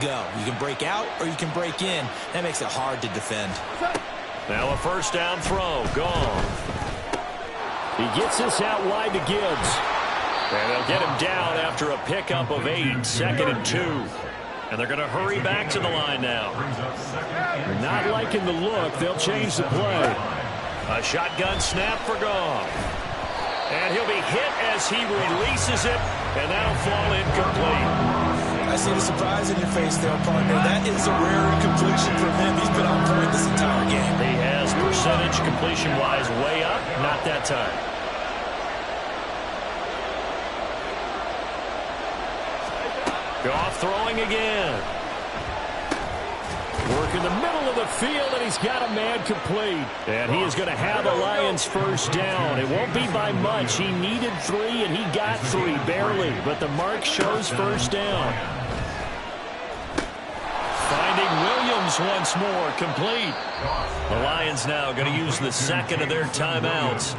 Go. You can break out or you can break in. That makes it hard to defend. Now a first down throw. Gone. He gets this out wide to Gibbs. And they'll get him down after a pickup of 8, 2nd and 2. And they're going to hurry back to the line now. Not liking the look. They'll change the play. A shotgun snap for Goff. And he'll be hit as he releases it. And that'll fall incomplete. I see the surprise in your face there, partner. That is a rare incompletion from him. He's been on point this entire game. He has percentage completion-wise way up. Not that time. Goff throwing again. Work in the middle of the field, and he's got a man complete. And he is going to have the Lions first down. It won't be by much. He needed 3, and he got 3, barely. But the mark shows first down. Finding Williams once more, complete. The Lions now going to use the second of their timeouts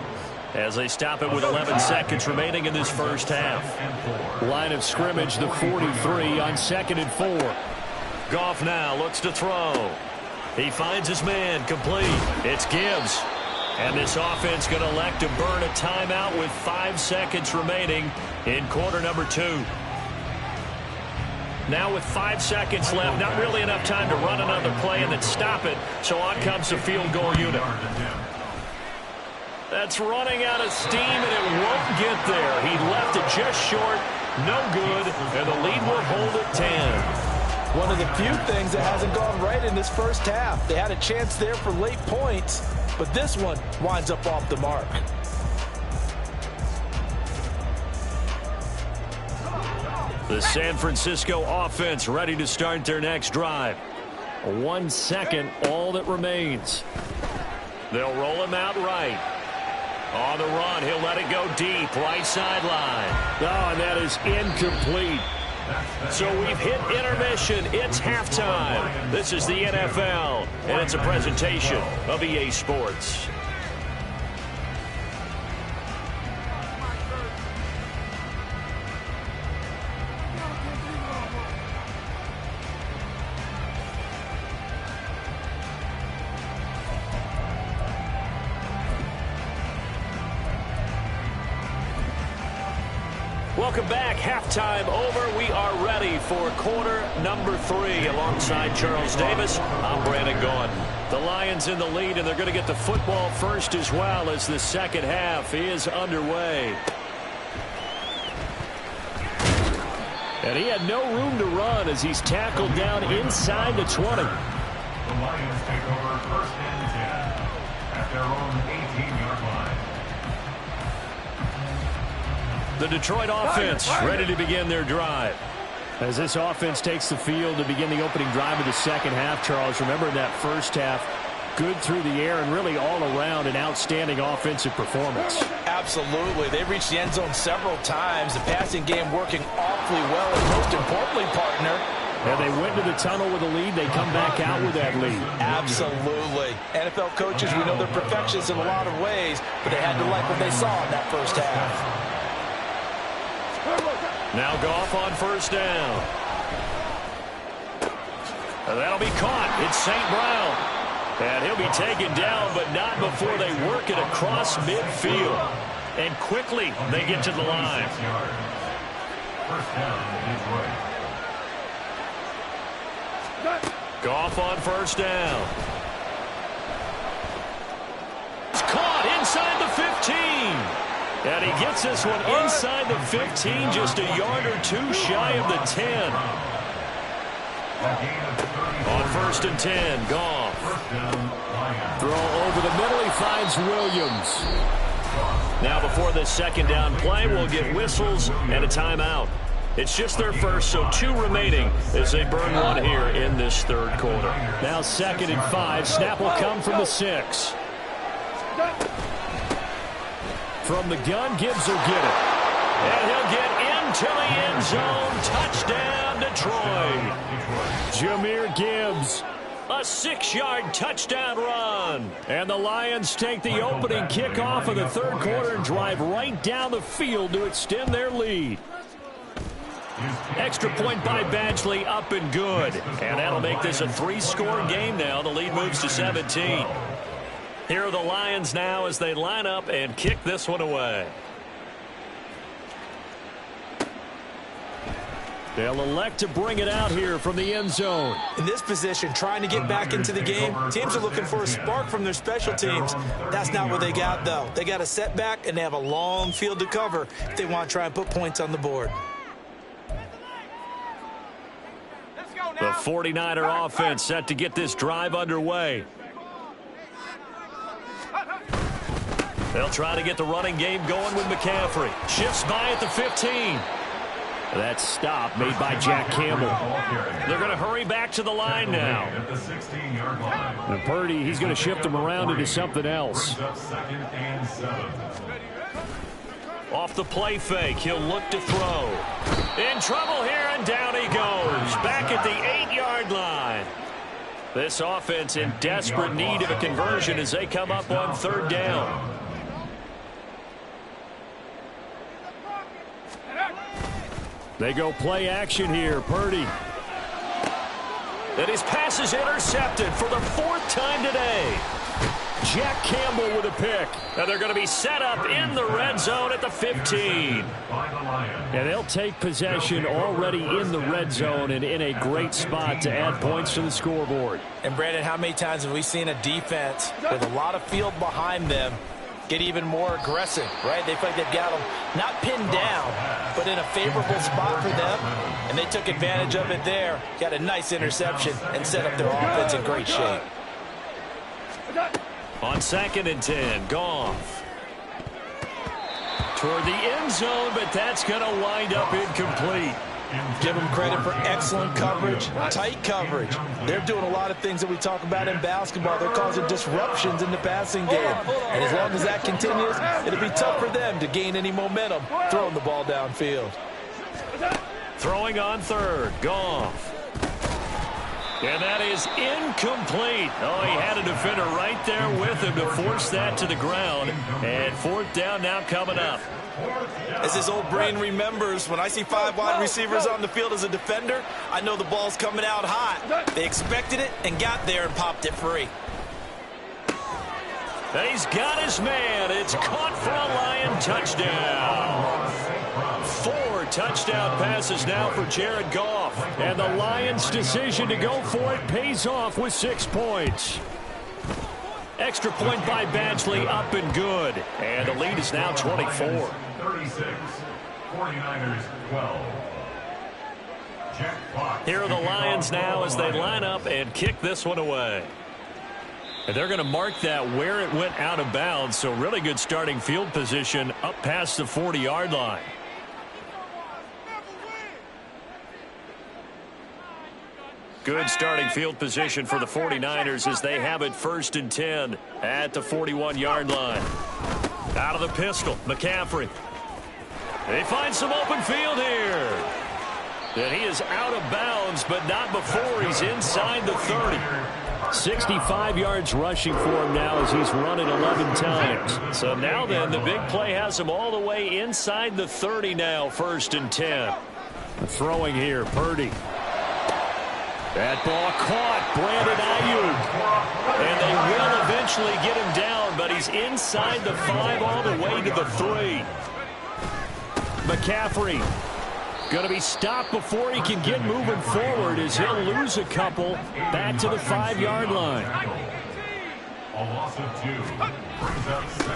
as they stop it with 11 seconds remaining in this first half. Line of scrimmage, the 43 on 2nd and 4. Goff now looks to throw. He finds his man, complete. It's Gibbs. And this offense going to elect to burn a timeout with 5 seconds remaining in quarter number 2. Now with 5 seconds left, not really enough time to run another play and then stop it. So on comes the field goal unit. That's running out of steam, and it won't get there. He left it just short, no good, and the lead will hold at 10. One of the few things that hasn't gone right in this first half. They had a chance there for late points, but this one winds up off the mark. The San Francisco offense ready to start their next drive. 1 second, all that remains. They'll roll him out right. On the run, he'll let it go deep, right sideline. Oh, and that is incomplete. So we've hit intermission. It's halftime. This is the NFL, and it's a presentation of EA Sports. Welcome back. Halftime over. We are ready for quarter number 3. Alongside Charles Davis, I'm Brandon Gaudin. The Lions in the lead, and they're going to get the football first as well as the second half is underway. And he had no room to run as he's tackled down inside the 20. The Lions take over 1st and 10 at their own 18-yard line. The Detroit offense ready to begin their drive. As this offense takes the field to begin the opening drive of the second half, Charles, remember in that first half, good through the air and really all around an outstanding offensive performance. Absolutely. They reached the end zone several times. The passing game working awfully well, and most importantly, partner, and they went to the tunnel with a lead. They come back out with that lead. Absolutely. NFL coaches, we know they're perfectionists in a lot of ways, but they had to like what they saw in that first half. Now Goff on first down. That'll be caught. It's St. Brown. And he'll be taken down, but not before they work it across midfield. And quickly they get to the line. First down, Detroit. Goff on first down. It's caught inside the 15. And he gets this one inside the 15, just a yard or 2 shy of the 10. On 1st and 10, Goff. Throw over the middle, he finds Williams. Now before this second down play, we'll get whistles and a timeout. It's just their first, so 2 remaining as they burn one here in this third quarter. Now 2nd and 5, snap will come from the 6. From the gun, Gibbs will get it. And he'll get into the end zone. Touchdown, Detroit. Jahmyr Gibbs, a 6-yard touchdown run. And the Lions take the opening kickoff of the third quarter and drive right down the field to extend their lead. Extra point by Badgley, up and good. And that'll make this a 3-score game now. The lead moves to 17. Here are the Lions now as they line up and kick this one away. They'll elect to bring it out here from the end zone. In this position, trying to get back into the game, teams are looking for a spark from their special teams. That's not what they got, though. They got a setback, and they have a long field to cover if they want to try and put points on the board. The 49er offense set to get this drive underway. They'll try to get the running game going with McCaffrey. Shifts by at the 15. That stop made by Jack Campbell. They're going to hurry back to the line now. And Purdy, he's going to shift them around into something else. Off the play fake, he'll look to throw. In trouble here, and down he goes. Back at the 8-yard line. This offense in desperate need of a conversion as they come up on 3rd down. They go play action here. Purdy. And his pass is intercepted for the 4th time today. Jack Campbell with a pick. And they're going to be set up in the red zone at the 15. And they'll take possession already in the red zone and in a great spot to add points to the scoreboard. And, Brandon, how many times have we seen a defense with a lot of field behind them get even more aggressive, right? They feel like they've got them not pinned down, but in a favorable spot for them, and they took advantage of it there. Got a nice interception and set up their offense in great shape. On 2nd and 10, Goff. Toward the end zone, but that's going to wind up incomplete. Give them credit for excellent coverage, tight coverage. They're doing a lot of things that we talk about in basketball. They're causing disruptions in the passing game. And as long as that continues, it'll be tough for them to gain any momentum throwing the ball downfield. Throwing on 3rd, Goff. And that is incomplete. Oh, he had a defender right there with him to force that to the ground. And 4th down now coming up. As his old brain remembers, when I see 5 wide receivers on the field as a defender, I know the ball's coming out hot. They expected it and got there and popped it free. He's got his man. It's caught for a Lion touchdown. 4 touchdown passes now for Jared Goff. And the Lions' decision to go for it pays off with 6 points. Extra point by Badgley, up and good. And the lead is now 24. 36, 49ers 12. Here are the Lions now as they line up and kick this one away. And they're going to mark that where it went out of bounds, so really good starting field position up past the 40-yard line. Good starting field position for the 49ers as they have it 1st and 10 at the 41-yard line. Out of the pistol, McCaffrey. They find some open field here. And he is out of bounds, but not before he's inside the 30. 65 yards rushing for him now as he's run it 11 times. So now then, the big play has him all the way inside the 30 now, 1st and 10. Throwing here, Purdy. That ball caught, Brandon Ayuk. And they will eventually get him down, but he's inside the 5 all the way to the 3. McCaffrey going to be stopped before he can get moving forward as he'll lose a couple back to the 5-yard line.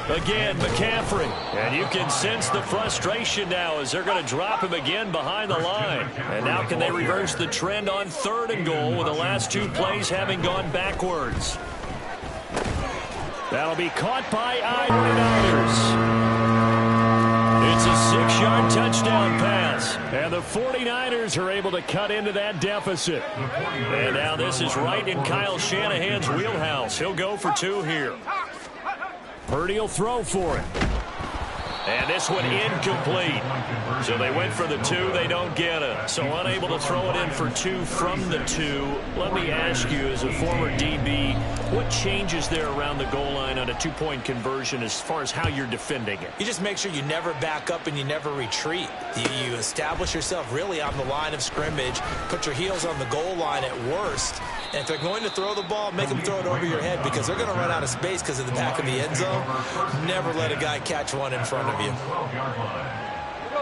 Again, McCaffrey. And you can sense the frustration now as they're going to drop him again behind the line. And now can they reverse the trend on 3rd and goal with the last 2 plays having gone backwards? That'll be caught by 49ers. It's a 6-yard touchdown pass. And the 49ers are able to cut into that deficit. And now this is right in Kyle Shanahan's wheelhouse. He'll go for 2 here. Purdy will throw for it. And this one incomplete. So they went for the 2. They don't get it. So unable to throw it in for 2 from the 2. Let me ask you, as a former DB, what changes there around the goal line on a 2-point conversion as far as how you're defending it? You just make sure you never back up and you never retreat. You establish yourself really on the line of scrimmage, put your heels on the goal line at worst, and if they're going to throw the ball, make them throw it over your head because they're going to run out of space because of the back of the end zone. Never let a guy catch one in front of you.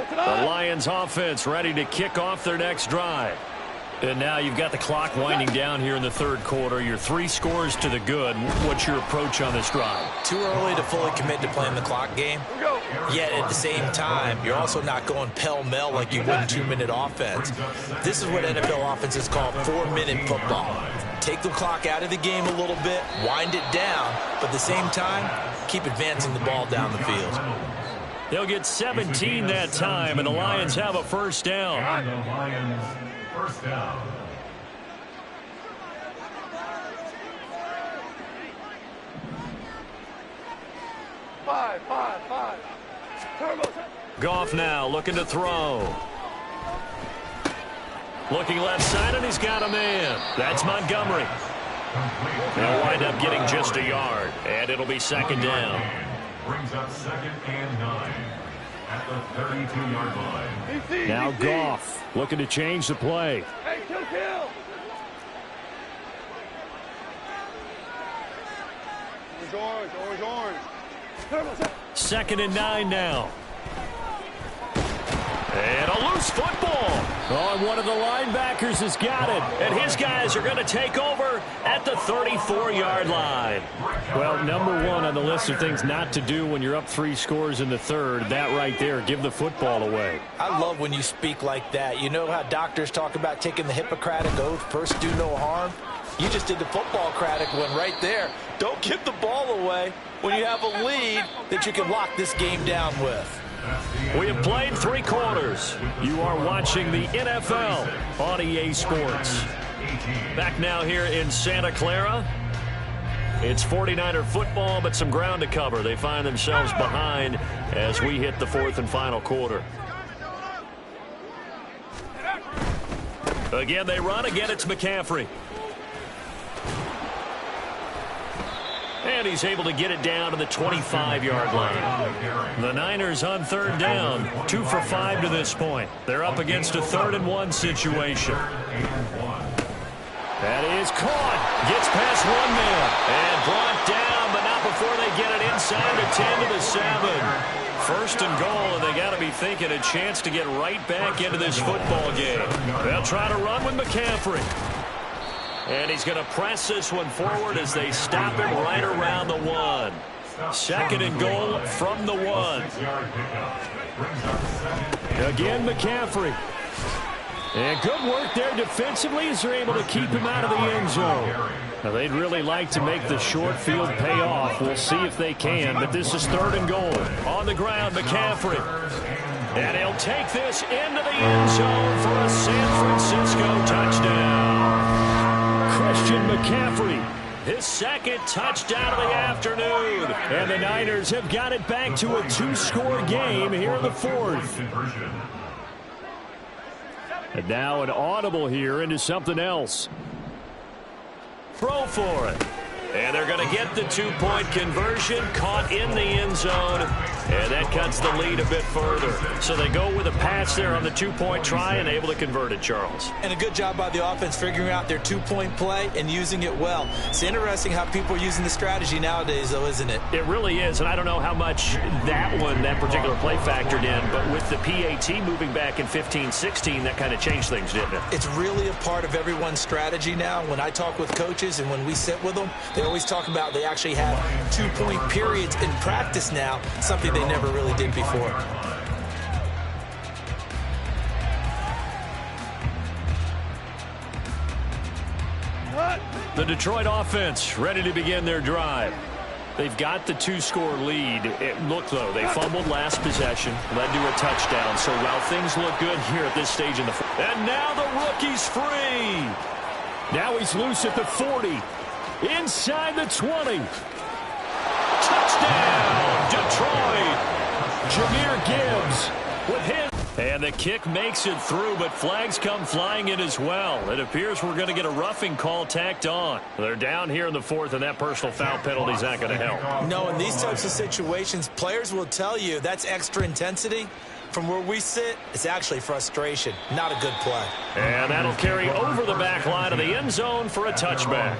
The Lions offense ready to kick off their next drive. And now you've got the clock winding down here in the third quarter. You're 3 scores to the good. What's your approach on this drive? Too early to fully commit to playing the clock game. Yet at the same time, you're also not going pell-mell like you would in 2-minute offense. This is what NFL offenses call 4-minute football. Take the clock out of the game a little bit, wind it down, but at the same time, keep advancing the ball down the field. They'll get 17 that time, and the Lions have a first down. The Lions, first down. Five. Goff now looking to throw. Looking left side, and he's got a man. That's Montgomery. They'll wind up getting just a yard, and it'll be second down. Brings up 2nd and 9 at the 32-yard line. Now Goff looking to change the play. Hey, kill. Orange. 2nd and 9 now. And a loose football. Oh, and one of the linebackers has got it. And his guys are going to take over at the 34-yard line. Well, number 1 on the list of things not to do when you're up 3 scores in the third. That right there, give the football away. I love when you speak like that. You know how doctors talk about taking the Hippocratic Oath, first do no harm? You just did the football-cratic one right there. Don't give the ball away when you have a lead that you can lock this game down with. We have played 3 quarters. You are watching the NFL on EA Sports. Back now here in Santa Clara. It's 49er football, but some ground to cover. They find themselves behind as we hit the 4th and final quarter. Again, they run. Again, it's McCaffrey. And he's able to get it down to the 25-yard line. The Niners on 3rd down, 2 for 5 to this point. They're up against a 3rd and 1 situation. That is caught. Gets past one man. And brought down, but not before they get it inside the 10 to the 7. 1st and goal, and they got to be thinking a chance to get right back into this football game. They'll try to run with McCaffrey. And he's going to press this one forward as they stop him right around the 1. 2nd and goal from the 1. Again, McCaffrey. And good work there defensively as they're able to keep him out of the end zone. Now, they'd really like to make the short field pay off. We'll see if they can, but this is 3rd and goal. On the ground, McCaffrey. And he'll take this into the end zone for a San Francisco touchdown. Christian McCaffrey, his 2nd touchdown of the afternoon. And the Niners have got it back to a 2-score game here in the 4th. And now an audible here into something else. Throw for it. And they're going to get the 2-point conversion, caught in the end zone, and that cuts the lead a bit further. So they go with a pass there on the 2-point try and able to convert it, Charles. And a good job by the offense figuring out their 2-point play and using it well. It's interesting how people are using the strategy nowadays, though, isn't it? It really is, and I don't know how much that particular play factored in, but with the PAT moving back in 15-16, that kind of changed things, didn't it? It's really a part of everyone's strategy now. When I talk with coaches and when we sit with them, they always talk about they actually have 2-point periods in practice now, something they never really did before. The Detroit offense ready to begin their drive. They've got the 2-score lead. Look, though, they fumbled last possession, led to a touchdown. So while things look good here at this stage in the fourth. And now the rookie's free. Now he's loose at the 40. Inside the 20. Touchdown, Detroit. Jahmyr Gibbs with his. And the kick makes it through, but flags come flying in as well. It appears we're going to get a roughing call tacked on. They're down here in the fourth, and that personal foul penalty is not going to help. No, in these types of situations, players will tell you that's extra intensity. From where we sit, it's actually frustration. Not a good play. And that'll carry over the back line of the end zone for a touchback.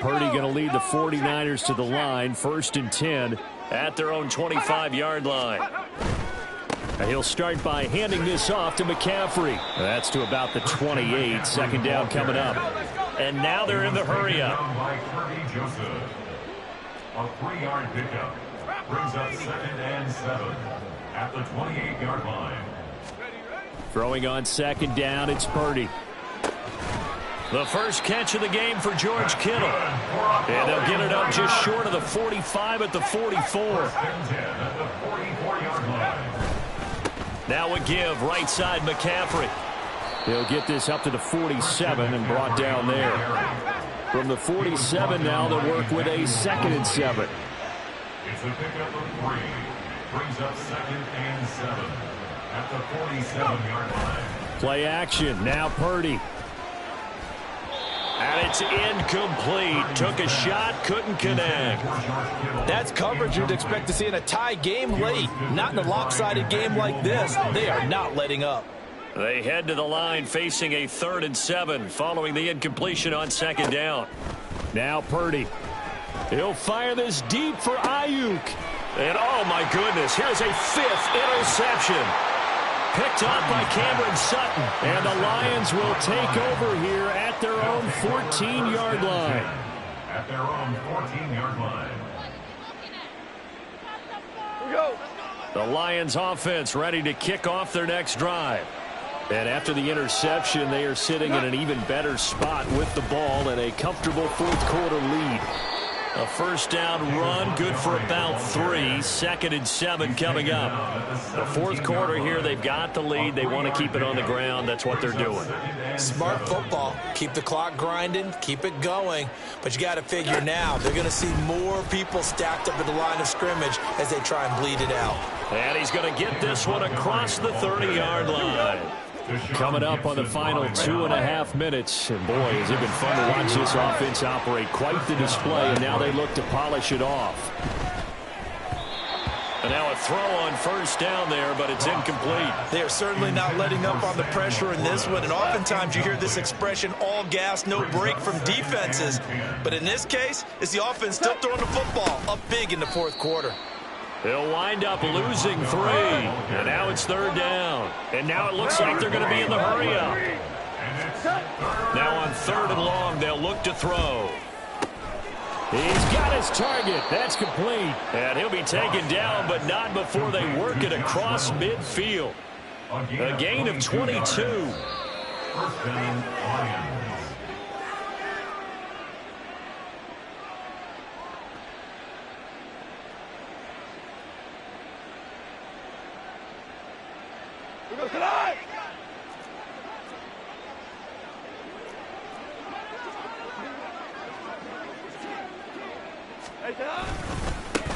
Purdy going to lead the 49ers to the line, 1st and 10. At their own 25-yard line. He'll start by handing this off to McCaffrey. That's to about the 28. 2nd down coming up. And now they're in the hurry-up. A 3-yard pickup brings up 2nd and 7 at the 28-yard line. Throwing on 2nd down, it's Purdy. The first catch of the game for George Kittle. And they'll get it up just short of the 45 at the 44. Now a give, right side McCaffrey. He'll get this up to the 47 and brought down there. From the 47 now they'll work with a 2nd and 7. It's a pickup of 3. Brings up 2nd and 7 at the 47-yard line. Play action, now Purdy. And it's incomplete. Took a shot, couldn't connect. That's coverage you'd expect to see in a tie game late. Not in a lopsided game like this. They are not letting up. They head to the line facing a 3rd and 7 following the incompletion on 2nd down. Now Purdy. He'll fire this deep for Ayuk. And oh my goodness, here's a 5th interception. Picked up by Cameron Sutton. And the Lions will take over here at their own 14-yard line. At their own 14-yard line. The Lions offense ready to kick off their next drive. And after the interception, they are sitting in an even better spot with the ball and a comfortable 4th quarter lead. A 1st down run, good for about 3. 2nd and 7 coming up. The 4th quarter here, they've got the lead. They want to keep it on the ground. That's what they're doing. Smart football. Keep the clock grinding. Keep it going. But you got to figure now, they're going to see more people stacked up at the line of scrimmage as they try and bleed it out. And he's going to get this one across the 30-yard line. Coming up on the final 2.5 minutes. And boy, has it been fun to watch this offense operate. Quite the display, and now they look to polish it off. And now a throw on 1st down there, but it's incomplete. They are certainly not letting up on the pressure in this one. And oftentimes you hear this expression, all gas, no break from defenses. But in this case, it's the offense still throwing the football up big in the 4th quarter. They'll wind up losing 3. And now it's 3rd down. And now it looks like they're going to be in the hurry-up. Now on 3rd and long, they'll look to throw. He's got his target. That's complete. And he'll be taken down, but not before they work it across midfield. A gain of 22. 1st down, Lions.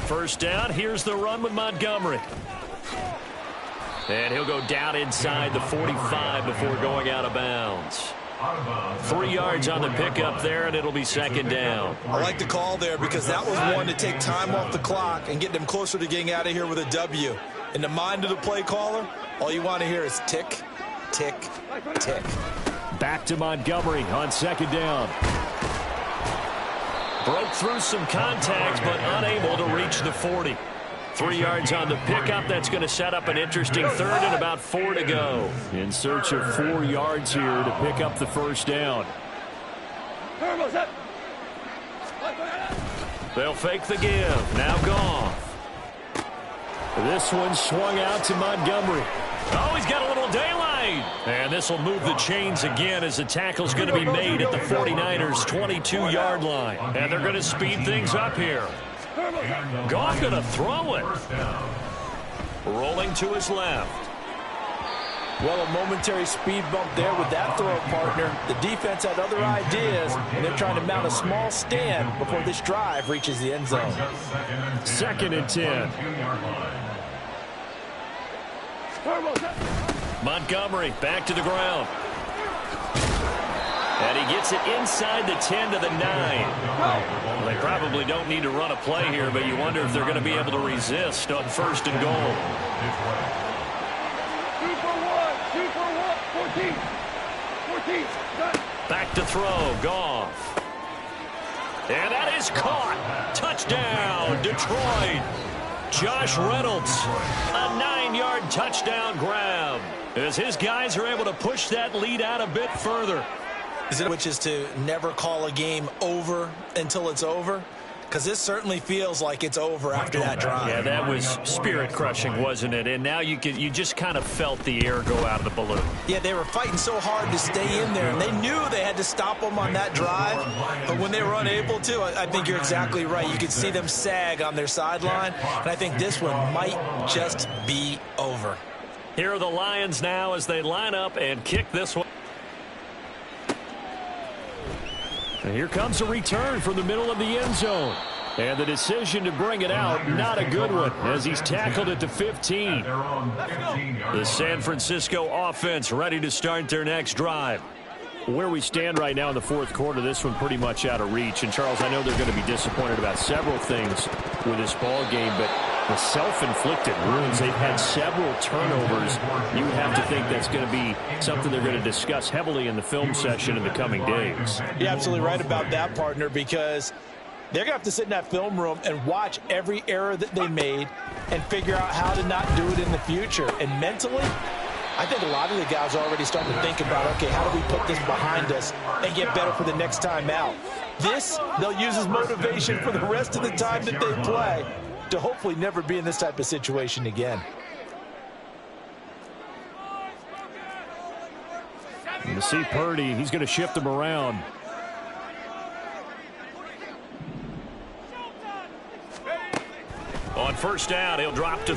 First down, here's the run with Montgomery. And he'll go down inside the 45 before going out of bounds. 3 yards on the pickup there, and it'll be 2nd down. I like the call there because that was one to take time off the clock and get them closer to getting out of here with a W. In the mind of the play caller, all you want to hear is tick, tick, tick. Back to Montgomery on 2nd down. Broke through some contact, but unable to reach the 40. 3 yards on the pickup. That's going to set up an interesting 3rd and about 4 to go. In search of 4 yards here to pick up the 1st down. They'll fake the give. Now Goff. This one swung out to Montgomery. Oh, he's got a little daylight. And this will move the chains again as the tackle's going to be made at the 49ers' 22-yard line. And they're going to speed things up here. Goff going to throw it. Rolling to his left. Well, a momentary speed bump there with that throw partner. The defense had other ideas, and they're trying to mount a small stand before this drive reaches the end zone. 2nd and 10. Montgomery back to the ground. And he gets it inside the 10 to the 9. Well, they probably don't need to run a play here, but you wonder if they're going to be able to resist on 1st and goal. 14. Back to throw, Goff. And that is caught. Touchdown, Detroit. Josh Reynolds, a 9-yard touchdown grab, as his guys are able to push that lead out a bit further. Which is to never call a game over until it's over, because this certainly feels like it's over after that drive. Yeah, that was spirit-crushing, wasn't it? And now you just kind of felt the air go out of the balloon. Yeah, they were fighting so hard to stay in there, and they knew they had to stop them on that drive. But when they were unable to, I think you're exactly right. You could see them sag on their sideline, and I think this one might just be over. Here are the Lions now as they line up and kick this one. And here comes a return from the middle of the end zone. And the decision to bring it out, not a good one, as he's tackled at the 15. The San Francisco offense ready to start their next drive. Where we stand right now in the 4th quarter, this one pretty much out of reach. And, Charles, I know they're going to be disappointed about several things with this ball game, but the self-inflicted wounds, they've had several turnovers. You have to think that's going to be something they're going to discuss heavily in the film session in the coming days. You're absolutely right about that, partner, because they're going to have to sit in that film room and watch every error that they made and figure out how to not do it in the future. And mentally, I think a lot of the guys are already starting to think about, okay, how do we put this behind us and get better for the next time out? This, they'll use as motivation for the rest of the time that they play to hopefully never be in this type of situation again. You see Purdy, he's going to shift him around. On 1st down, he'll drop to